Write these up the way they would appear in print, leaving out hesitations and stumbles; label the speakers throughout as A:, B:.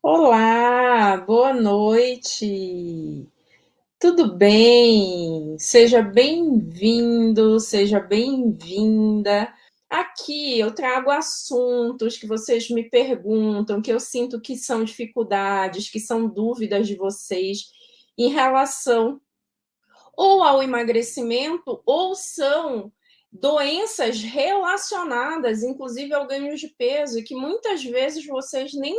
A: Olá, boa noite. Tudo bem? Seja bem-vindo, seja bem-vinda. Aqui eu trago assuntos que vocês me perguntam, que eu sinto que são dificuldades, que são dúvidas de vocês em relação ou ao emagrecimento ou são doenças relacionadas, inclusive ao ganho de peso, e que muitas vezes vocês nem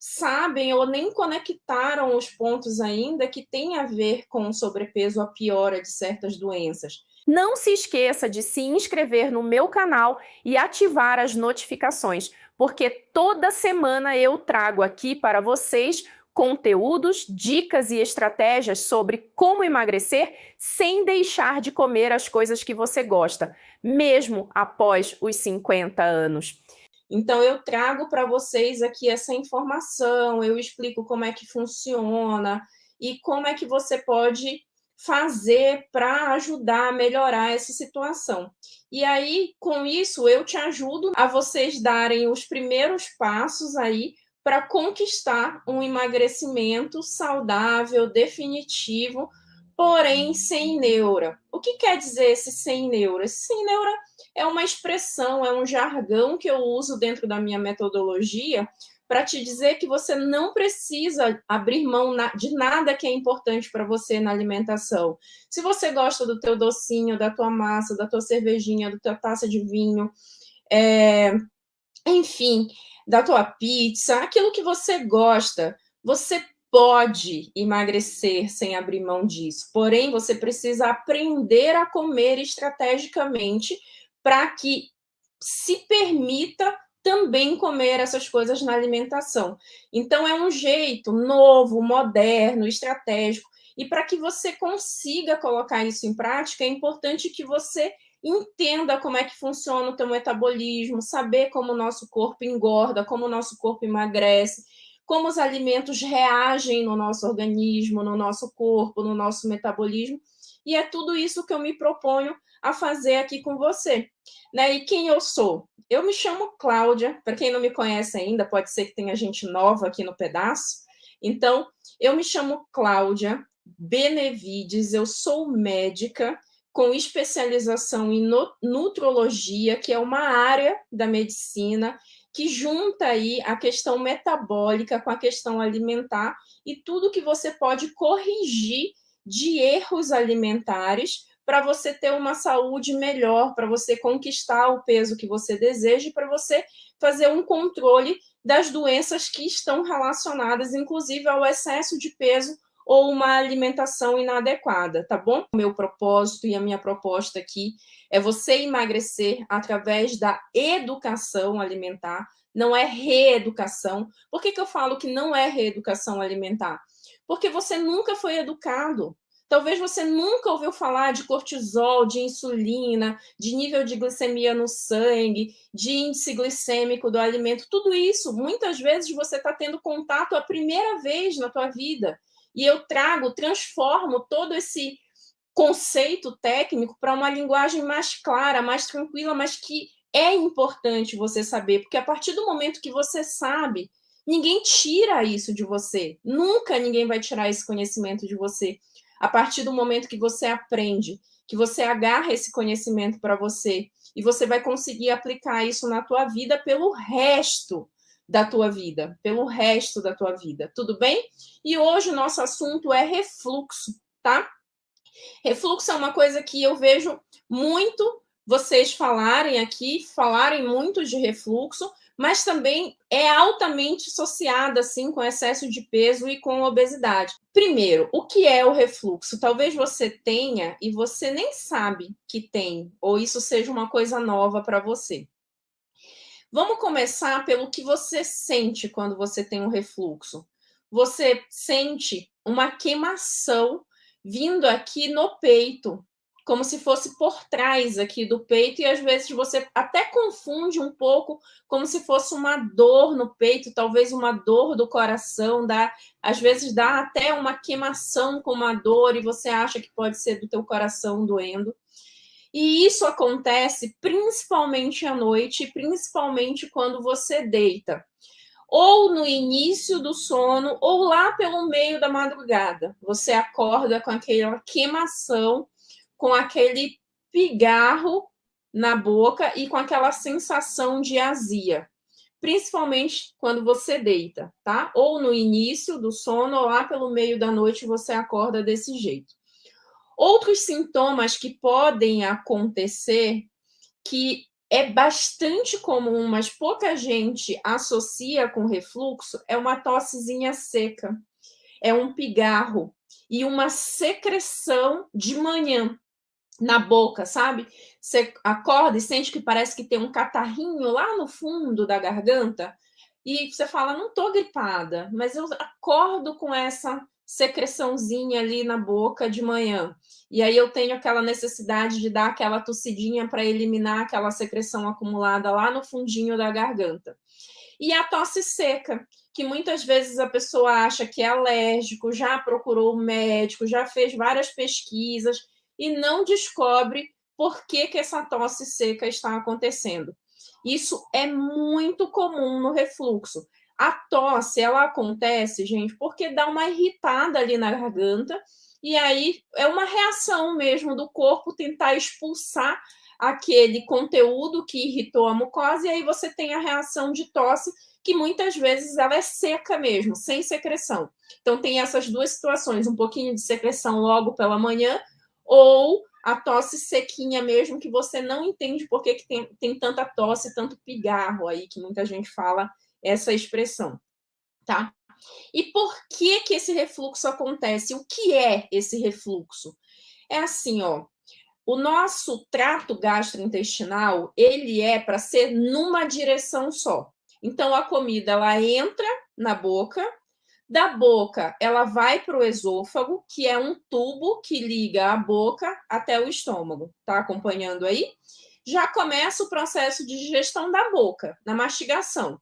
A: sabem ou nem conectaram os pontos ainda que tem a ver com o sobrepeso, a piora de certas doenças. Não se esqueça de se inscrever no meu canal e ativar as notificações, porque toda semana eu trago aqui para vocês conteúdos, dicas e estratégias sobre como emagrecer sem deixar de comer as coisas que você gosta, mesmo após os 50 anos. Então, eu trago para vocês aqui essa informação, eu explico como é que funciona e como é que você pode fazer para ajudar a melhorar essa situação. E aí, com isso, eu te ajudo a vocês darem os primeiros passos aí para conquistar um emagrecimento saudável, definitivo, porém sem neura. O que quer dizer esse sem neura? Esse sem neura é uma expressão, é um jargão que eu uso dentro da minha metodologia para te dizer que você não precisa abrir mão de nada que é importante para você na alimentação. Se você gosta do teu docinho, da tua massa, da tua cervejinha, da tua taça de vinho, enfim, da tua pizza, aquilo que você gosta, você pode emagrecer sem abrir mão disso. Porém, você precisa aprender a comer estrategicamente para que se permita também comer essas coisas na alimentação. Então, é um jeito novo, moderno, estratégico. E para que você consiga colocar isso em prática, é importante que você entenda como é que funciona o teu metabolismo, saber como o nosso corpo engorda, como o nosso corpo emagrece, como os alimentos reagem no nosso organismo, no nosso corpo, no nosso metabolismo. E é tudo isso que eu me proponho a fazer aqui com você. Né? E quem eu sou? Eu me chamo Cláudia, para quem não me conhece ainda, pode ser que tenha gente nova aqui no pedaço. Então, eu me chamo Cláudia Benevides, eu sou médica com especialização em nutrologia, que é uma área da medicina que junta aí a questão metabólica com a questão alimentar e tudo que você pode corrigir de erros alimentares para você ter uma saúde melhor, para você conquistar o peso que você deseja e para você fazer um controle das doenças que estão relacionadas, inclusive, ao excesso de peso ou uma alimentação inadequada, tá bom? O meu propósito e a minha proposta aqui é você emagrecer através da educação alimentar, não é reeducação. Por que eu falo que não é reeducação alimentar? Porque você nunca foi educado. Talvez você nunca ouviu falar de cortisol, de insulina, de nível de glicemia no sangue, de índice glicêmico do alimento. Tudo isso, muitas vezes, você está tendo contato a primeira vez na tua vida. E eu transformo todo esse conceito técnico para uma linguagem mais clara, mais tranquila, mas que é importante você saber, porque a partir do momento que você sabe, ninguém tira isso de você. Nunca ninguém vai tirar esse conhecimento de você. A partir do momento que você aprende, que você agarra esse conhecimento para você e você vai conseguir aplicar isso na tua vida pelo resto da tua vida, pelo resto da tua vida, tudo bem? E hoje o nosso assunto é refluxo, tá? Refluxo é uma coisa que eu vejo muito vocês falarem aqui, falarem muito de refluxo, mas também é altamente associada assim com excesso de peso e com obesidade. Primeiro, o que é o refluxo? Talvez você tenha e você nem sabe que tem, ou isso seja uma coisa nova para você. Vamos começar pelo que você sente quando você tem um refluxo. Você sente uma queimação vindo aqui no peito, como se fosse por trás aqui do peito, e às vezes você até confunde um pouco, como se fosse uma dor no peito, talvez uma dor do coração, às vezes dá até uma queimação com uma dor, e você acha que pode ser do teu coração doendo. E isso acontece principalmente à noite, principalmente quando você deita. ou no início do sono, ou lá pelo meio da madrugada. Você acorda com aquela queimação, com aquele pigarro na boca e com aquela sensação de azia. Principalmente quando você deita, tá? Ou no início do sono, ou lá pelo meio da noite você acorda desse jeito. Outros sintomas que podem acontecer, que é bastante comum, mas pouca gente associa com refluxo, é uma tossezinha seca, é um pigarro e uma secreção de manhã na boca, sabe? Você acorda e sente que parece que tem um catarrinho lá no fundo da garganta e você fala, não tô gripada, mas eu acordo com essa secreçãozinha ali na boca de manhã. E aí eu tenho aquela necessidade de dar aquela tossidinha para eliminar aquela secreção acumulada lá no fundinho da garganta. E a tosse seca, que muitas vezes a pessoa acha que é alérgico, já procurou o médico, já fez várias pesquisas e não descobre por que essa tosse seca está acontecendo. Isso é muito comum no refluxo. A tosse, ela acontece, gente, porque dá uma irritada ali na garganta e aí é uma reação mesmo do corpo tentar expulsar aquele conteúdo que irritou a mucosa e aí você tem a reação de tosse que muitas vezes ela é seca mesmo, sem secreção. Então tem essas duas situações, um pouquinho de secreção logo pela manhã ou a tosse sequinha mesmo, que você não entende por que tem tanta tosse, tanto pigarro aí, que muita gente fala essa expressão, tá? E por que esse refluxo acontece? O que é esse refluxo? É assim, ó, o nosso trato gastrointestinal, ele é para ser numa direção só. Então, a comida, ela entra na boca, da boca, ela vai para o esôfago, que é um tubo que liga a boca até o estômago. Tá acompanhando aí? Já começa o processo de digestão da boca, na mastigação.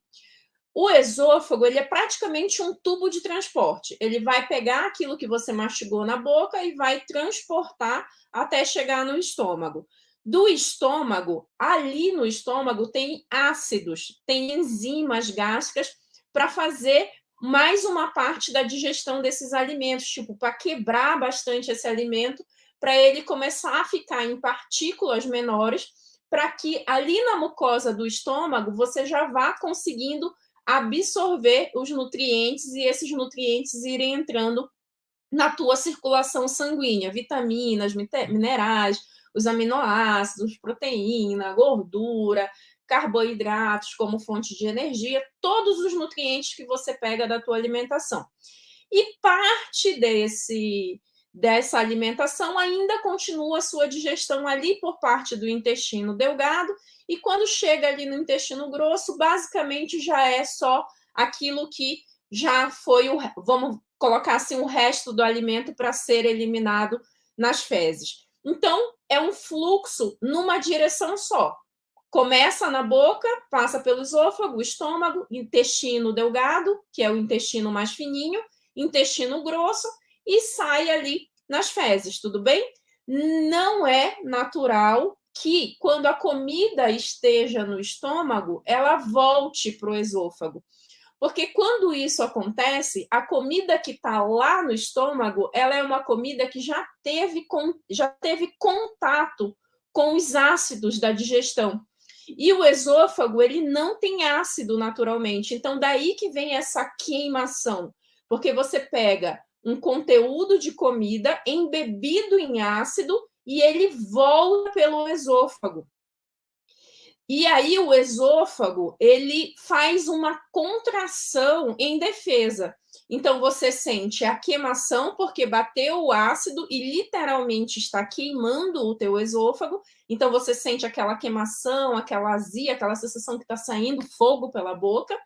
A: O esôfago, ele é praticamente um tubo de transporte. Ele vai pegar aquilo que você mastigou na boca e vai transportar até chegar no estômago. Do estômago, ali no estômago, tem ácidos, tem enzimas gástricas para fazer mais uma parte da digestão desses alimentos, tipo, para quebrar bastante esse alimento, para ele começar a ficar em partículas menores, para que ali na mucosa do estômago você já vá conseguindo absorver os nutrientes e esses nutrientes irem entrando na tua circulação sanguínea, vitaminas, minerais, os aminoácidos, proteína, gordura, carboidratos como fonte de energia, todos os nutrientes que você pega da tua alimentação. E parte dessa alimentação ainda continua a sua digestão ali por parte do intestino delgado, e quando chega ali no intestino grosso, basicamente já é só aquilo que já foi vamos colocar assim, o resto do alimento para ser eliminado nas fezes. Então, é um fluxo numa direção só. Começa na boca, passa pelo esôfago, estômago, intestino delgado, que é o intestino mais fininho, intestino grosso, e sai ali nas fezes, tudo bem? Não é natural que, quando a comida esteja no estômago, ela volte para o esôfago. Porque quando isso acontece, a comida que está lá no estômago, ela é uma comida que já teve contato com os ácidos da digestão. E o esôfago, ele não tem ácido naturalmente. Então, daí que vem essa queimação. Porque você pega um conteúdo de comida embebido em ácido e ele volta pelo esôfago. E aí o esôfago, ele faz uma contração em defesa. Então você sente a queimação porque bateu o ácido e literalmente está queimando o teu esôfago. Então você sente aquela queimação, aquela azia, aquela sensação que está saindo fogo pela boca.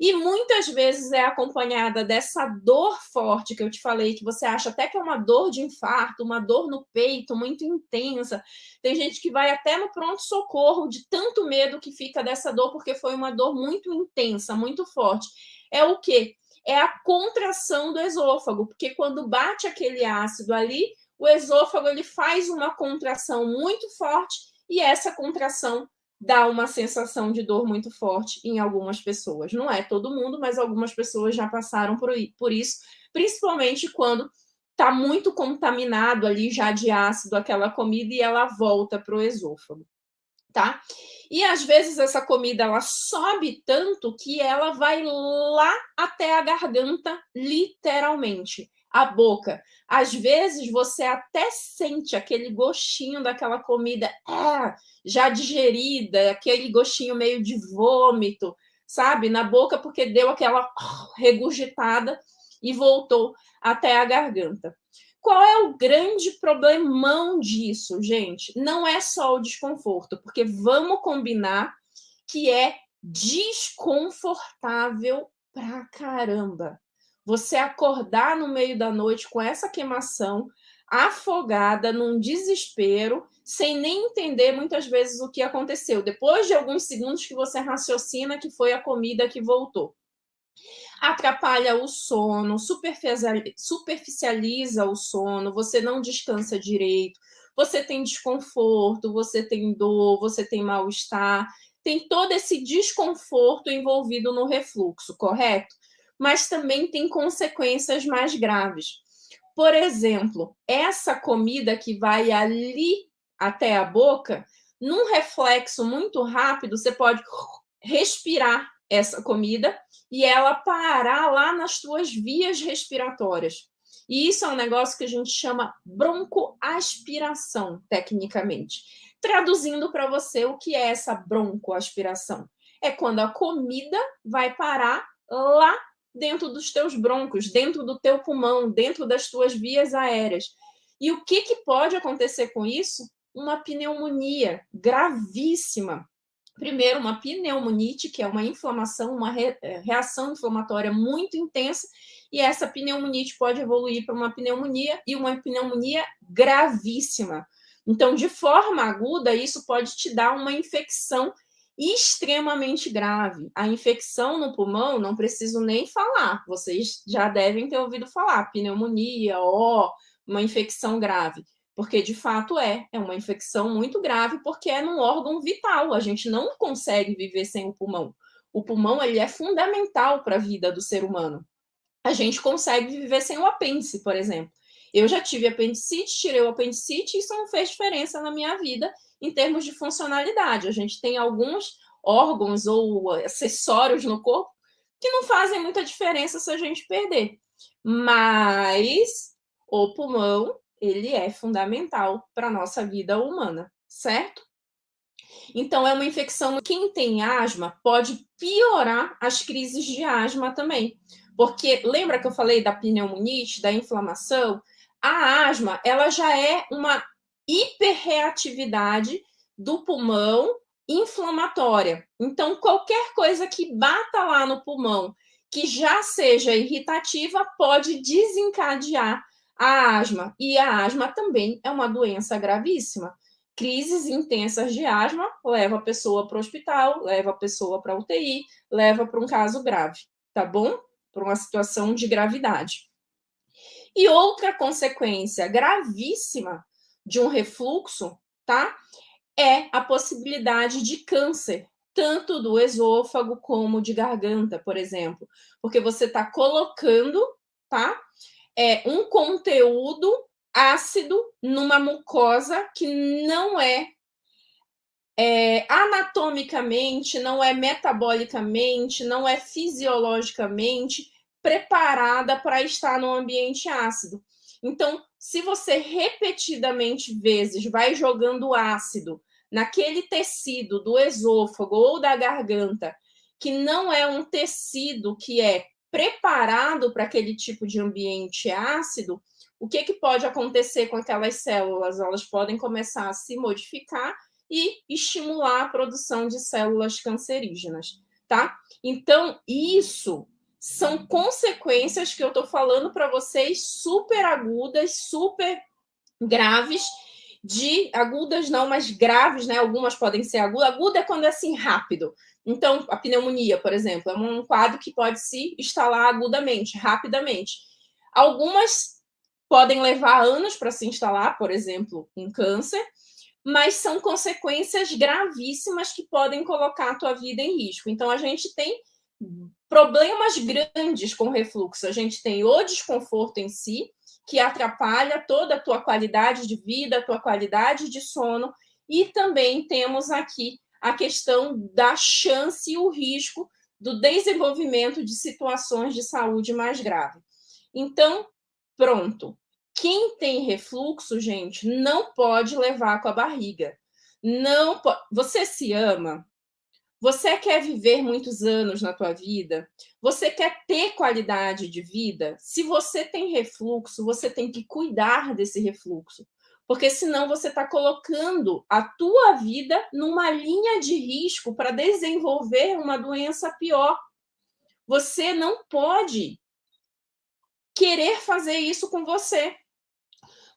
A: E muitas vezes é acompanhada dessa dor forte que eu te falei, que você acha até que é uma dor de infarto, uma dor no peito muito intensa. Tem gente que vai até no pronto-socorro de tanto medo que fica dessa dor, porque foi uma dor muito intensa, muito forte. É o quê? É a contração do esôfago, porque quando bate aquele ácido ali, o esôfago ele faz uma contração muito forte e essa contração dá uma sensação de dor muito forte em algumas pessoas. Não é todo mundo, mas algumas pessoas já passaram por isso, principalmente quando está muito contaminado ali já de ácido aquela comida e ela volta para o esôfago, tá? E às vezes essa comida ela sobe tanto que ela vai lá até a garganta, literalmente, a boca. Às vezes você até sente aquele gostinho daquela comida já digerida, aquele gostinho meio de vômito, sabe, na boca, porque deu aquela regurgitada e voltou até a garganta. Qual é o grande problemão disso, gente? Não é só o desconforto, porque vamos combinar que é desconfortável pra caramba. Você acordar no meio da noite com essa queimação, afogada, num desespero, sem nem entender muitas vezes o que aconteceu. Depois de alguns segundos que você raciocina que foi a comida que voltou. Atrapalha o sono, superficializa o sono, você não descansa direito, você tem desconforto, você tem dor, você tem mal-estar, tem todo esse desconforto envolvido no refluxo, correto? Mas também tem consequências mais graves. Por exemplo, essa comida que vai ali até a boca, num reflexo muito rápido, você pode respirar essa comida e ela parar lá nas tuas vias respiratórias. E isso é um negócio que a gente chama broncoaspiração, tecnicamente. Traduzindo para você o que é essa broncoaspiração. É quando a comida vai parar lá dentro dos teus broncos, dentro do teu pulmão, dentro das tuas vias aéreas. E o que pode acontecer com isso? Uma pneumonia gravíssima. Primeiro, uma pneumonite, que é uma inflamação, uma reação inflamatória muito intensa, e essa pneumonite pode evoluir para uma pneumonia, e uma pneumonia gravíssima. Então, de forma aguda, isso pode te dar uma infecção extremamente grave. A infecção no pulmão, não preciso nem falar, vocês já devem ter ouvido falar, pneumonia, uma infecção grave. Porque, de fato, é uma infecção muito grave, porque é num órgão vital. A gente não consegue viver sem o pulmão. O pulmão ele é fundamental para a vida do ser humano. A gente consegue viver sem o apêndice, por exemplo. Eu já tive apendicite, tirei o apendicite, e isso não fez diferença na minha vida em termos de funcionalidade. A gente tem alguns órgãos ou acessórios no corpo que não fazem muita diferença se a gente perder. Mas o pulmão ele é fundamental para a nossa vida humana, certo? Então, é uma infecção. Quem tem asma pode piorar as crises de asma também. Porque lembra que eu falei da pneumonite, da inflamação? A asma, ela já é uma hiperreatividade do pulmão inflamatória. Então, qualquer coisa que bata lá no pulmão, que já seja irritativa, pode desencadear a asma. E a asma também é uma doença gravíssima. Crises intensas de asma leva a pessoa para o hospital, leva a pessoa para a UTI, leva para um caso grave, tá bom? Para uma situação de gravidade. E outra consequência gravíssima de um refluxo, tá? É a possibilidade de câncer, tanto do esôfago como de garganta, por exemplo, porque você está colocando, tá? Um conteúdo ácido numa mucosa que não é anatomicamente, não é metabolicamente, não é fisiologicamente preparada para estar no ambiente ácido. Então, se você repetidamente vezes vai jogando ácido naquele tecido do esôfago ou da garganta, que não é um tecido que é preparado para aquele tipo de ambiente ácido, o que pode acontecer com aquelas células? Elas podem começar a se modificar e estimular a produção de células cancerígenas, tá? Então, isso são consequências que eu tô falando para vocês super agudas, super graves, de agudas não, mas graves, né? Algumas podem ser agudas. Aguda é quando é assim rápido. Então, a pneumonia, por exemplo, é um quadro que pode se instalar agudamente, rapidamente. Algumas podem levar anos para se instalar, por exemplo, um câncer, mas são consequências gravíssimas que podem colocar a tua vida em risco. Então, a gente tem problemas grandes com refluxo. A gente tem o desconforto em si, que atrapalha toda a tua qualidade de vida, a tua qualidade de sono, e também temos aqui a questão da chance e o risco do desenvolvimento de situações de saúde mais grave. Então, pronto. Quem tem refluxo, gente, não pode levar com a barriga. Não pode. Você se ama? Você quer viver muitos anos na tua vida? Você quer ter qualidade de vida? Se você tem refluxo, você tem que cuidar desse refluxo, porque senão você está colocando a tua vida numa linha de risco para desenvolver uma doença pior. Você não pode querer fazer isso com você.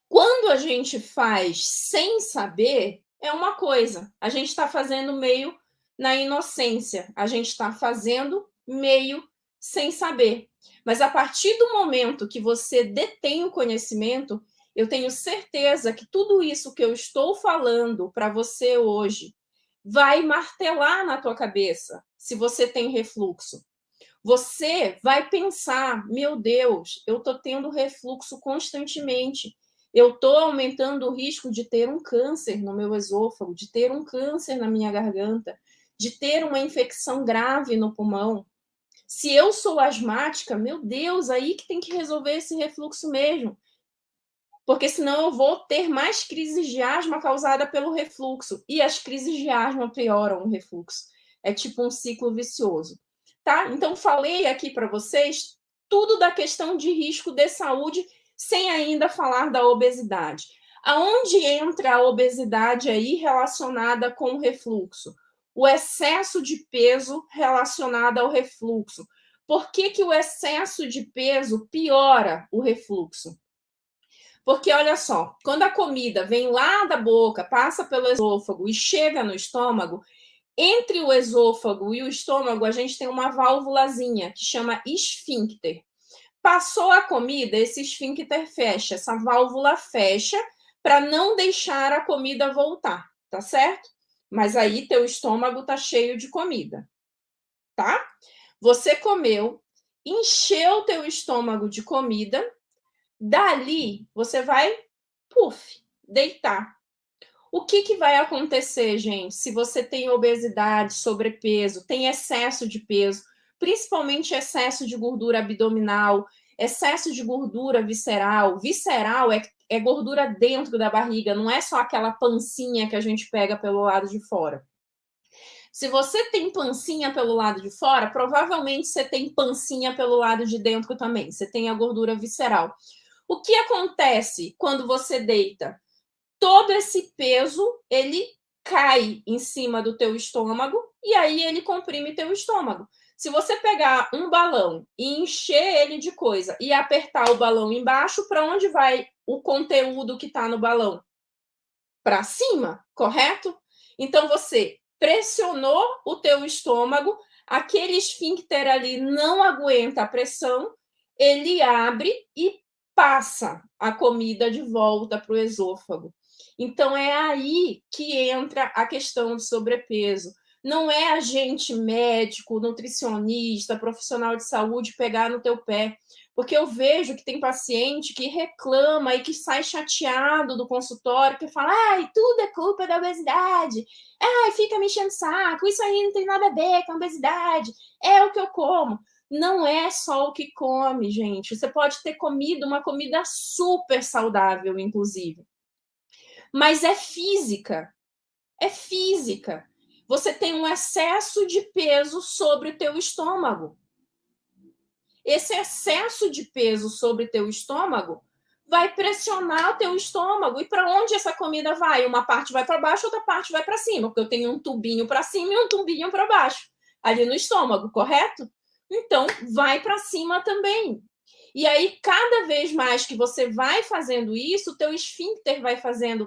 A: Quando a gente faz sem saber, é uma coisa. A gente está fazendo meio na inocência. A gente está fazendo meio sem saber. Mas a partir do momento que você detém o conhecimento, eu tenho certeza que tudo isso que eu estou falando para você hoje vai martelar na tua cabeça se você tem refluxo. Você vai pensar, meu Deus, eu estou tendo refluxo constantemente. Eu estou aumentando o risco de ter um câncer no meu esôfago, de ter um câncer na minha garganta, de ter uma infecção grave no pulmão. Se eu sou asmática, meu Deus, aí que tem que resolver esse refluxo mesmo. Porque senão eu vou ter mais crises de asma causada pelo refluxo. E as crises de asma pioram o refluxo. É tipo um ciclo vicioso. Tá? Então, falei aqui para vocês tudo da questão de risco de saúde, sem ainda falar da obesidade. Aonde entra a obesidade aí relacionada com o refluxo? O excesso de peso relacionado ao refluxo. Por que, que o excesso de peso piora o refluxo? Porque, olha só, quando a comida vem lá da boca, passa pelo esôfago e chega no estômago, entre o esôfago e o estômago, a gente tem uma válvulazinha que chama esfíncter. Passou a comida, esse esfíncter fecha, essa válvula fecha para não deixar a comida voltar, tá certo? Mas aí teu estômago tá cheio de comida, tá? Você comeu, encheu teu estômago de comida, dali você vai, deitar. O que vai acontecer, gente, se você tem obesidade, sobrepeso, tem excesso de peso, principalmente excesso de gordura abdominal, excesso de gordura visceral? Visceral é gordura dentro da barriga, não é só aquela pancinha que a gente pega pelo lado de fora. Se você tem pancinha pelo lado de fora, provavelmente você tem pancinha pelo lado de dentro também. Você tem a gordura visceral. O que acontece quando você deita? Todo esse peso, ele cai em cima do teu estômago e aí ele comprime teu estômago. Se você pegar um balão e encher ele de coisa e apertar o balão embaixo, para onde vai o conteúdo que está no balão? Para cima, correto? Então você pressionou o teu estômago, aquele esfíncter ali não aguenta a pressão, ele abre e passa a comida de volta para o esôfago. Então é aí que entra a questão do sobrepeso. Não é agente médico, nutricionista, profissional de saúde pegar no teu pé. Porque eu vejo que tem paciente que reclama e que sai chateado do consultório, que fala, ai, tudo é culpa da obesidade, ai, fica me enchendo o saco, isso aí não tem nada a ver com a obesidade, é o que eu como. Não é só o que come, gente. Você pode ter comido uma comida super saudável, inclusive. Mas é física. É física. Você tem um excesso de peso sobre o teu estômago. Esse excesso de peso sobre teu estômago vai pressionar o teu estômago. E para onde essa comida vai? Uma parte vai para baixo, outra parte vai para cima, porque eu tenho um tubinho para cima e um tubinho para baixo, ali no estômago, correto? Então, vai para cima também. E aí, cada vez mais que você vai fazendo isso, o teu esfíncter vai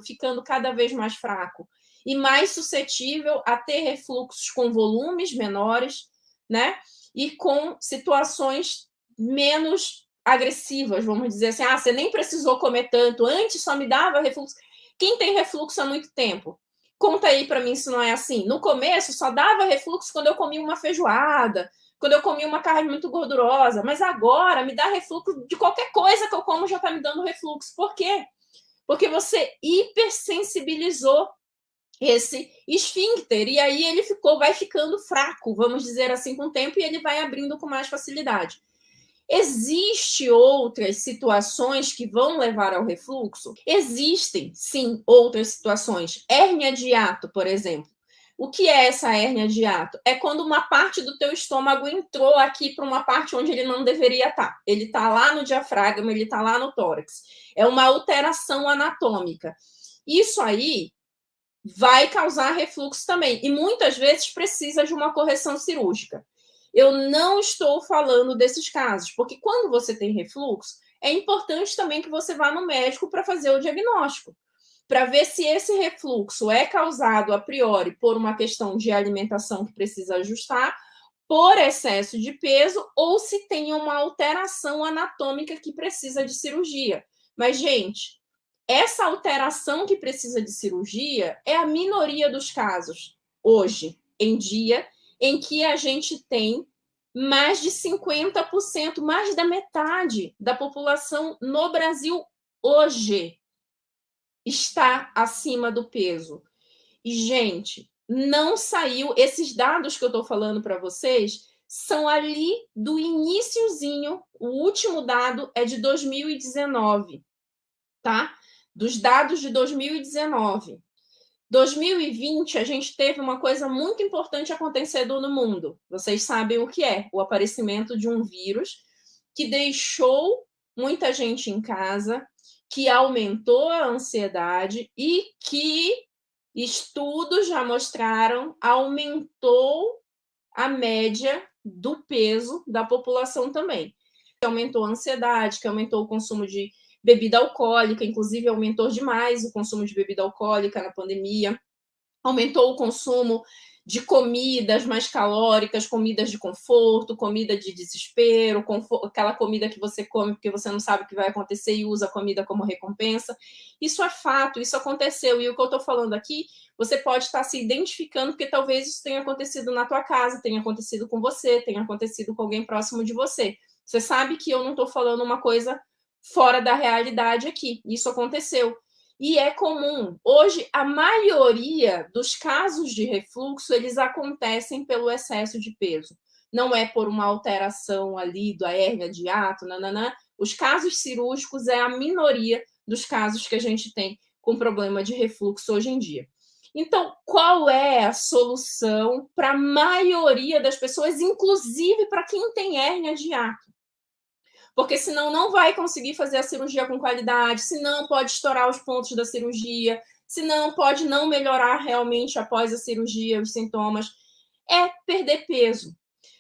A: ficando cada vez mais fraco e mais suscetível a ter refluxos com volumes menores, né? E com situações menos agressivas, vamos dizer assim. Ah, você nem precisou comer tanto, antes só me dava refluxo. Quem tem refluxo há muito tempo? Conta aí para mim se não é assim. No começo, só dava refluxo quando eu comia uma feijoada, quando eu comia uma carne muito gordurosa, mas agora me dá refluxo de qualquer coisa que eu como já está me dando refluxo. Por quê? Porque você hipersensibilizou esse esfíncter, e aí ele vai ficando fraco, vamos dizer assim, com o tempo, e ele vai abrindo com mais facilidade. Existem outras situações que vão levar ao refluxo? Existem, sim, outras situações. Hérnia de hiato, por exemplo. O que é essa hérnia de hiato? É quando uma parte do teu estômago entrou aqui para uma parte onde ele não deveria estar. Ele está lá no diafragma, ele está lá no tórax. É uma alteração anatômica. Isso aí vai causar refluxo também. E muitas vezes precisa de uma correção cirúrgica. Eu não estou falando desses casos, porque quando você tem refluxo, é importante também que você vá no médico para fazer o diagnóstico, para ver se esse refluxo é causado a priori por uma questão de alimentação que precisa ajustar, por excesso de peso, ou se tem uma alteração anatômica que precisa de cirurgia. Mas, gente, essa alteração que precisa de cirurgia é a minoria dos casos, hoje em dia, em que a gente tem mais de 50%, mais da metade da população no Brasil hoje está acima do peso. E, gente, não saiu, esses dados que eu estou falando para vocês são ali do iniciozinho, o último dado é de 2019, tá? Dos dados de 2019. 2020, a gente teve uma coisa muito importante acontecendo no mundo. Vocês sabem o que é? O aparecimento de um vírus que deixou muita gente em casa, que aumentou a ansiedade e que estudos já mostraram aumentou a média do peso da população também. Que aumentou a ansiedade, que aumentou o consumo de bebida alcoólica, inclusive aumentou demais o consumo de bebida alcoólica na pandemia, aumentou o consumo de comidas mais calóricas, comidas de conforto, comida de desespero, aquela comida que você come porque você não sabe o que vai acontecer e usa a comida como recompensa. Isso é fato, isso aconteceu. E o que eu estou falando aqui, você pode estar se identificando, porque talvez isso tenha acontecido na tua casa, tenha acontecido com você, tenha acontecido com alguém próximo de você. Você sabe que eu não estou falando uma coisa fora da realidade aqui. Isso aconteceu. E é comum. Hoje, a maioria dos casos de refluxo, eles acontecem pelo excesso de peso. Não é por uma alteração ali da hérnia de hiato, nananã. Os casos cirúrgicos é a minoria dos casos que a gente tem com problema de refluxo hoje em dia. Então, qual é a solução para a maioria das pessoas, inclusive para quem tem hérnia de hiato? Porque senão não vai conseguir fazer a cirurgia com qualidade, senão pode estourar os pontos da cirurgia, senão pode não melhorar realmente após a cirurgia os sintomas. É perder peso.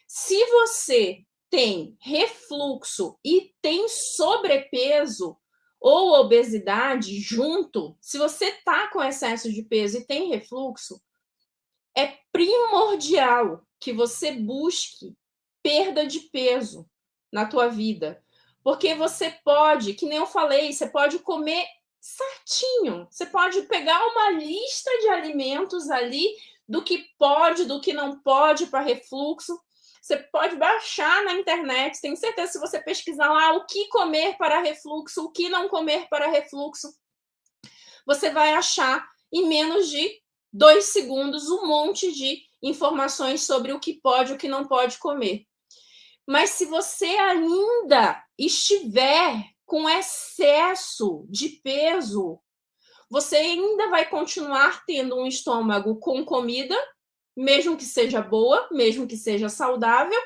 A: Se você tem refluxo e tem sobrepeso ou obesidade junto, se você está com excesso de peso e tem refluxo, é primordial que você busque perda de peso na tua vida. Porque você pode, que nem eu falei, você pode comer certinho. Você pode pegar uma lista de alimentos ali do que pode, do que não pode para refluxo. Você pode baixar na internet, tenho certeza, se você pesquisar lá o que comer para refluxo, o que não comer para refluxo, você vai achar em menos de 2 segundos um monte de informações sobre o que pode e o que não pode comer. Mas se você ainda estiver com excesso de peso, você ainda vai continuar tendo um estômago com comida, mesmo que seja boa, mesmo que seja saudável,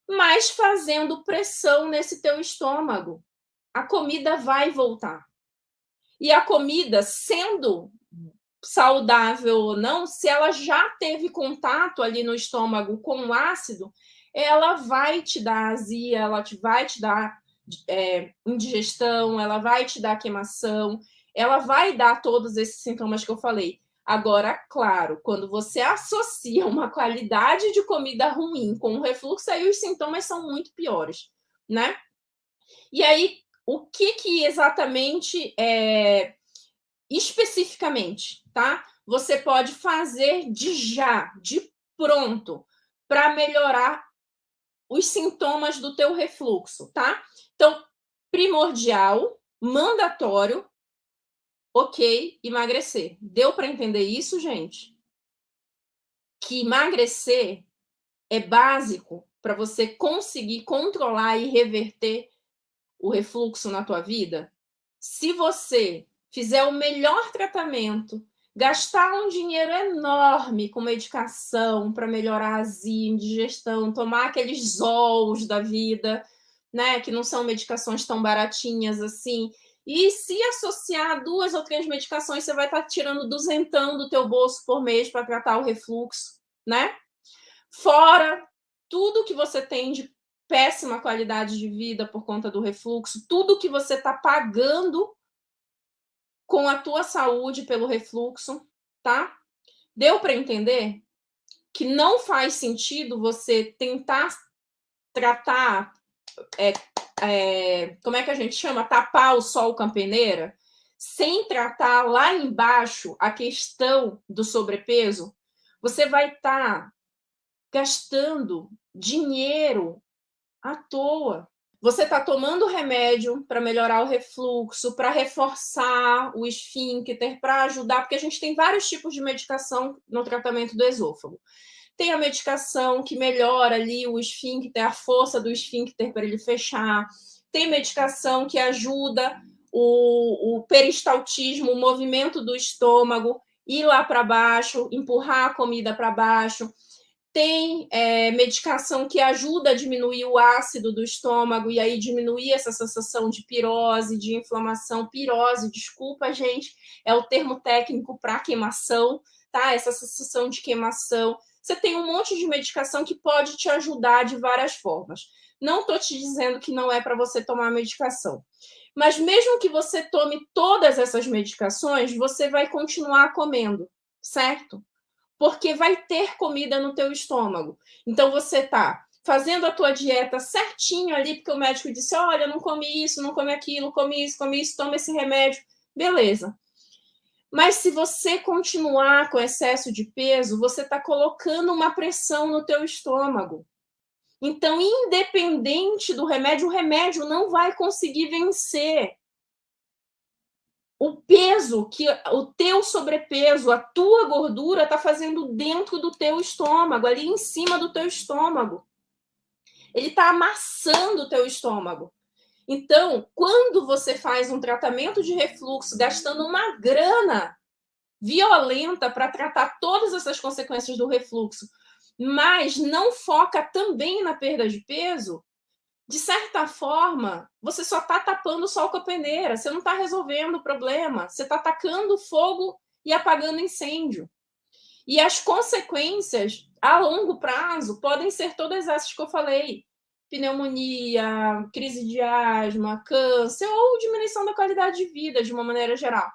A: mas fazendo pressão nesse teu estômago. A comida vai voltar. E a comida, sendo saudável ou não, se ela já teve contato ali no estômago com o ácido, ela vai te dar azia, vai te dar indigestão, ela vai te dar queimação, ela vai dar todos esses sintomas que eu falei. Agora, claro, quando você associa uma qualidade de comida ruim com o refluxo, aí os sintomas são muito piores, né? E aí, o que exatamente especificamente, tá? Você pode fazer de pronto, para melhorar os sintomas do teu refluxo, tá? Então, primordial, mandatório, ok, emagrecer. Deu para entender isso, gente? Que emagrecer é básico para você conseguir controlar e reverter o refluxo na tua vida? Se você fizer o melhor tratamento, gastar um dinheiro enorme com medicação para melhorar a azia, indigestão, tomar aqueles Zols da vida, né, que não são medicações tão baratinhas assim, e se associar 2 ou 3 medicações, você vai estar tirando duzentão do teu bolso por mês para tratar o refluxo, né? Fora tudo que você tem de péssima qualidade de vida por conta do refluxo, tudo que você está pagando com a tua saúde pelo refluxo, tá? Deu para entender que não faz sentido você tentar tratar, como é que a gente chama? Tapar o sol com a peneira, sem tratar lá embaixo a questão do sobrepeso. Você vai estar gastando dinheiro à toa. Você está tomando remédio para melhorar o refluxo, para reforçar o esfíncter, para ajudar, porque a gente tem vários tipos de medicação no tratamento do esôfago. Tem a medicação que melhora ali o esfíncter, a força do esfíncter para ele fechar. Tem medicação que ajuda o peristaltismo, o movimento do estômago, ir lá para baixo, empurrar a comida para baixo. Tem medicação que ajuda a diminuir o ácido do estômago e aí diminuir essa sensação de pirose, de inflamação. Pirose, desculpa, gente, é o termo técnico para queimação, tá? Essa sensação de queimação. Você tem um monte de medicação que pode te ajudar de várias formas. Não estou te dizendo que não é para você tomar medicação. Mas mesmo que você tome todas essas medicações, você vai continuar comendo, certo? Porque vai ter comida no teu estômago. Então você tá fazendo a tua dieta certinho ali, porque o médico disse, olha, não come isso, não come aquilo, come isso, toma esse remédio. Beleza. Mas se você continuar com excesso de peso, você está colocando uma pressão no teu estômago. Então, independente do remédio, o remédio não vai conseguir vencer o peso que o teu sobrepeso, a tua gordura está fazendo dentro do teu estômago, ali em cima do teu estômago. Ele está amassando o teu estômago. Então, quando você faz um tratamento de refluxo, gastando uma grana violenta para tratar todas essas consequências do refluxo, mas não foca também na perda de peso, de certa forma, você só está tapando o sol com a peneira, você não está resolvendo o problema, você está atacando fogo e apagando incêndio. E as consequências a longo prazo podem ser todas essas que eu falei: pneumonia, crise de asma, câncer ou diminuição da qualidade de vida de uma maneira geral.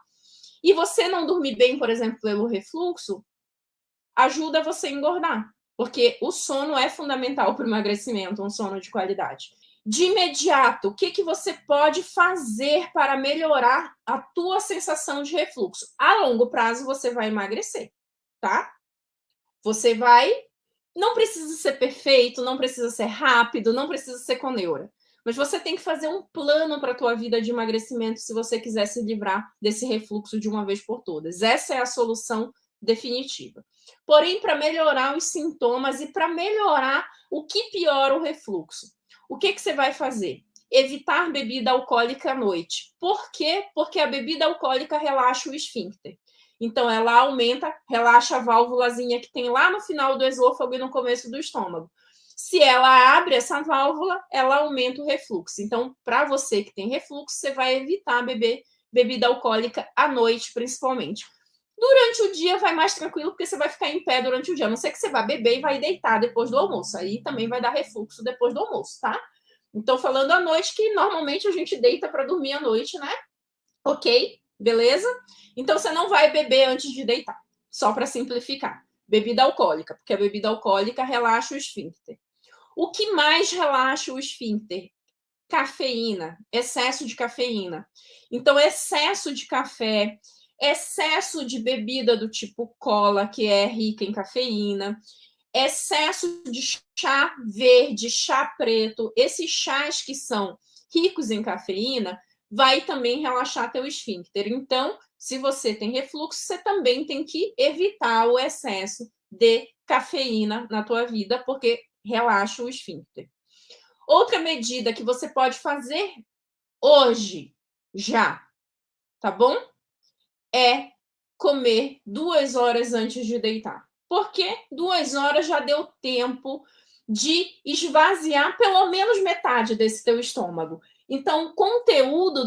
A: E você não dormir bem, por exemplo, pelo refluxo, ajuda você a engordar, porque o sono é fundamental para o emagrecimento, um sono de qualidade. De imediato, o que você pode fazer para melhorar a tua sensação de refluxo? A longo prazo, você vai emagrecer, tá? Você vai... Não precisa ser perfeito, não precisa ser rápido, não precisa ser com neura. Mas você tem que fazer um plano para a tua vida de emagrecimento se você quiser se livrar desse refluxo de uma vez por todas. Essa é a solução definitiva. Porém, para melhorar os sintomas e para melhorar o que piora o refluxo, o que você vai fazer? Evitar bebida alcoólica à noite. Por quê? Porque a bebida alcoólica relaxa o esfíncter. Então, ela aumenta, relaxa a válvulazinha que tem lá no final do esôfago e no começo do estômago. Se ela abre essa válvula, ela aumenta o refluxo. Então, para você que tem refluxo, você vai evitar beber bebida alcoólica à noite, principalmente. Durante o dia vai mais tranquilo, porque você vai ficar em pé durante o dia. A não ser que você vá beber e vai deitar depois do almoço. Aí também vai dar refluxo depois do almoço, tá? Então, falando à noite, que normalmente a gente deita para dormir à noite, né? Ok, beleza? Então, você não vai beber antes de deitar. Só para simplificar. Bebida alcoólica, porque a bebida alcoólica relaxa o esfíncter. O que mais relaxa o esfíncter? Cafeína, excesso de cafeína. Então, excesso de café, excesso de bebida do tipo cola, que é rica em cafeína, excesso de chá verde, chá preto, esses chás que são ricos em cafeína, vai também relaxar teu esfíncter. Então, se você tem refluxo, você também tem que evitar o excesso de cafeína na tua vida, porque relaxa o esfíncter. Outra medida que você pode fazer hoje, já, tá bom? É comer 2 horas antes de deitar. Porque 2 horas já deu tempo de esvaziar pelo menos metade desse teu estômago. Então, o conteúdo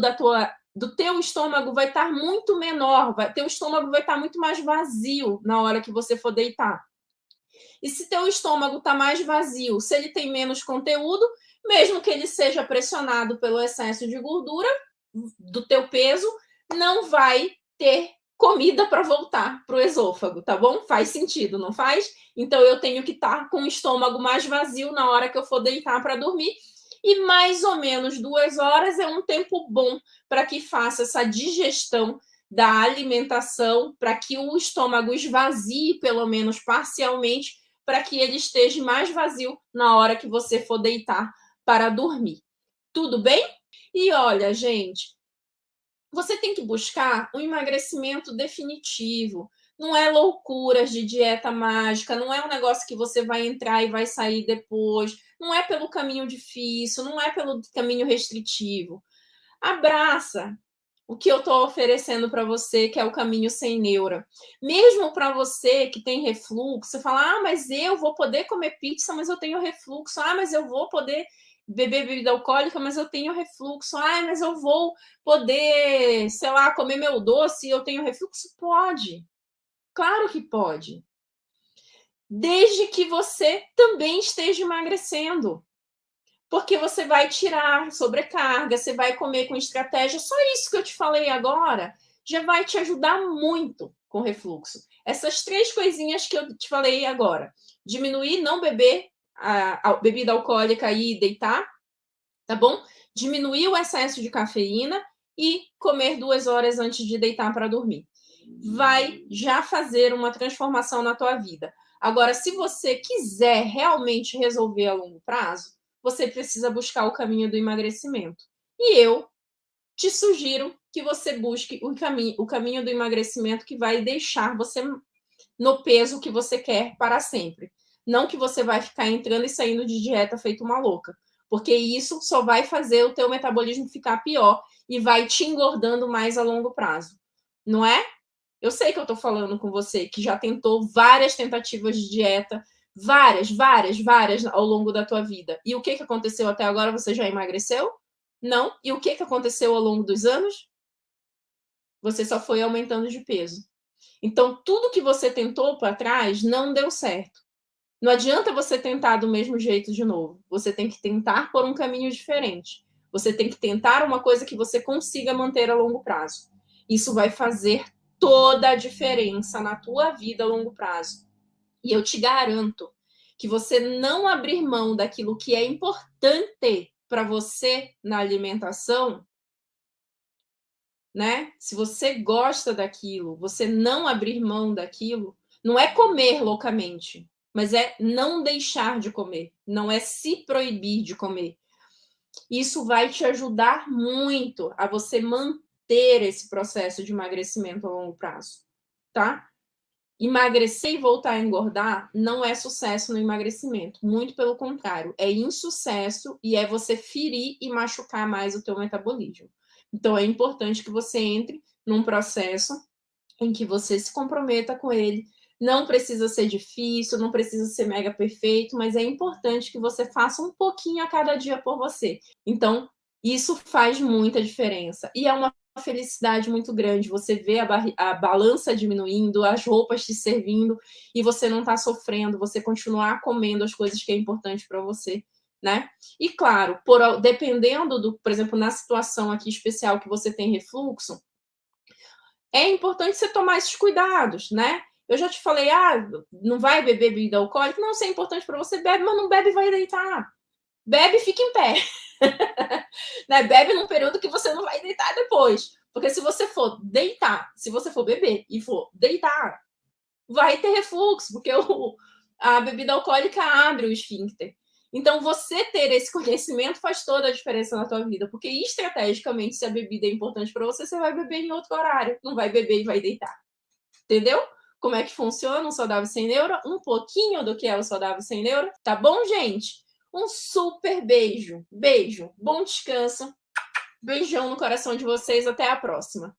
A: do teu estômago vai estar muito menor, teu estômago vai estar muito mais vazio na hora que você for deitar. E se teu estômago está mais vazio, se ele tem menos conteúdo, mesmo que ele seja pressionado pelo excesso de gordura do teu peso, não vai ter comida para voltar para o esôfago, tá bom? Faz sentido, não faz? Então eu tenho que estar com o estômago mais vazio na hora que eu for deitar para dormir. E mais ou menos 2 horas é um tempo bom para que faça essa digestão da alimentação, para que o estômago esvazie, pelo menos parcialmente, para que ele esteja mais vazio na hora que você for deitar para dormir. Tudo bem? E olha, gente, você tem que buscar um emagrecimento definitivo. Não é loucuras de dieta mágica, não é um negócio que você vai entrar e vai sair depois, não é pelo caminho difícil, não é pelo caminho restritivo. Abraça o que eu estou oferecendo para você, que é o caminho sem neura. Mesmo para você que tem refluxo, você fala, mas eu vou poder comer pizza, mas eu tenho refluxo. Mas eu vou poder beber bebida alcoólica, mas eu tenho refluxo. Mas eu vou poder, sei lá, comer meu doce e eu tenho refluxo. Pode. Claro que pode. Desde que você também esteja emagrecendo. Porque você vai tirar sobrecarga, você vai comer com estratégia. Só isso que eu te falei agora já vai te ajudar muito com refluxo. Essas 3 coisinhas que eu te falei agora. Diminuir, não beber a bebida alcoólica e deitar, tá bom? Diminuir o excesso de cafeína e comer 2 horas antes de deitar para dormir. Vai já fazer uma transformação na tua vida. Agora, se você quiser realmente resolver a longo prazo, você precisa buscar o caminho do emagrecimento. E eu te sugiro que você busque o caminho do emagrecimento que vai deixar você no peso que você quer para sempre. Não que você vai ficar entrando e saindo de dieta feito uma louca, porque isso só vai fazer o teu metabolismo ficar pior e vai te engordando mais a longo prazo. Não é? Eu sei que eu estou falando com você que já tentou várias tentativas de dieta, várias ao longo da tua vida. E o que aconteceu até agora? Você já emagreceu? Não. E o que aconteceu ao longo dos anos? Você só foi aumentando de peso. Então, tudo que você tentou para trás não deu certo. Não adianta você tentar do mesmo jeito de novo. Você tem que tentar por um caminho diferente. Você tem que tentar uma coisa que você consiga manter a longo prazo. Isso vai fazer toda a diferença na tua vida a longo prazo. E eu te garanto que você não abrir mão daquilo que é importante para você na alimentação, né? Se você gosta daquilo, você não abrir mão daquilo, não é comer loucamente, mas é não deixar de comer, não é se proibir de comer. Isso vai te ajudar muito a você manter esse processo de emagrecimento a longo prazo, tá? Emagrecer e voltar a engordar não é sucesso no emagrecimento, muito pelo contrário, é insucesso e é você ferir e machucar mais o teu metabolismo. Então é importante que você entre num processo em que você se comprometa com ele. Não precisa ser difícil, não precisa ser mega perfeito, mas é importante que você faça um pouquinho a cada dia por você. Então, isso faz muita diferença. E é uma felicidade muito grande você ver a balança diminuindo, as roupas te servindo e você não está sofrendo, você continuar comendo as coisas que é importante para você, né? E claro, dependendo do, por exemplo, na situação aqui especial que você tem refluxo, é importante você tomar esses cuidados, né? Eu já te falei, não vai beber bebida alcoólica? Não, se é importante para você, bebe, mas não bebe e vai deitar. Bebe e fica em pé. Né? Bebe num período que você não vai deitar depois. Porque se você for deitar, se você for beber e for deitar, vai ter refluxo, porque a bebida alcoólica abre o esfíncter. Então, você ter esse conhecimento faz toda a diferença na tua vida, porque estrategicamente, se a bebida é importante para você, você vai beber em outro horário, não vai beber e vai deitar. Entendeu? Como é que funciona um saudável sem neura? Um pouquinho do que é o saudável sem neura, tá bom, gente? Um super beijo. Beijo. Bom descanso. Beijão no coração de vocês. Até a próxima.